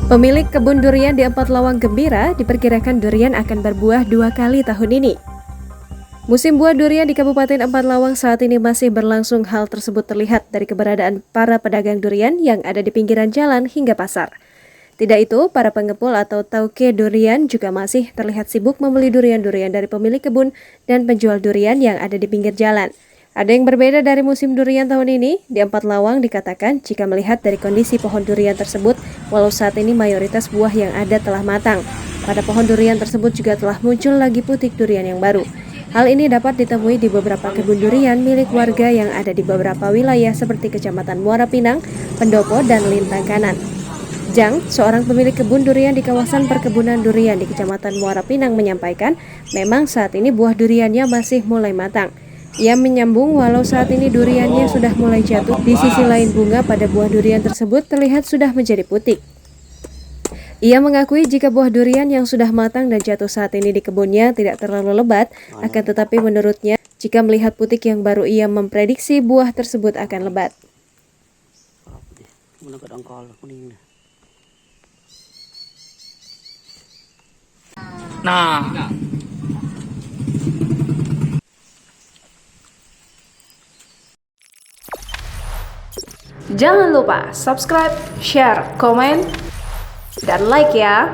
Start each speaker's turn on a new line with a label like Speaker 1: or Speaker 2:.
Speaker 1: Pemilik kebun durian di Empat Lawang gembira diperkirakan durian akan berbuah 2 kali tahun ini. Musim buah durian di Kabupaten Empat Lawang saat ini masih berlangsung. Hal tersebut terlihat dari keberadaan para pedagang durian yang ada di pinggiran jalan hingga pasar. Tidak itu, para pengepul atau tauke durian juga masih terlihat sibuk membeli durian-durian dari pemilik kebun dan penjual durian yang ada di pinggir jalan. Ada yang berbeda dari musim durian tahun ini. Di Empat Lawang dikatakan jika melihat dari kondisi pohon durian tersebut, walau saat ini mayoritas buah yang ada telah matang, pada pohon durian tersebut juga telah muncul lagi putik durian yang baru. Hal ini dapat ditemui di beberapa kebun durian milik warga yang ada di beberapa wilayah seperti Kecamatan Muara Pinang, Pendopo, dan Lintang Kanan. Jang, seorang pemilik kebun durian di kawasan perkebunan durian di Kecamatan Muara Pinang menyampaikan, memang saat ini buah duriannya masih mulai matang. Ia menyambung walau saat ini duriannya sudah mulai jatuh, di sisi lain bunga pada buah durian tersebut terlihat sudah menjadi putik. Ia mengakui jika buah durian yang sudah matang dan jatuh saat ini di kebunnya tidak terlalu lebat, akan tetapi menurutnya jika melihat putik yang baru ia memprediksi buah tersebut akan lebat.
Speaker 2: Nah,
Speaker 1: jangan lupa subscribe, share, komen, dan like ya.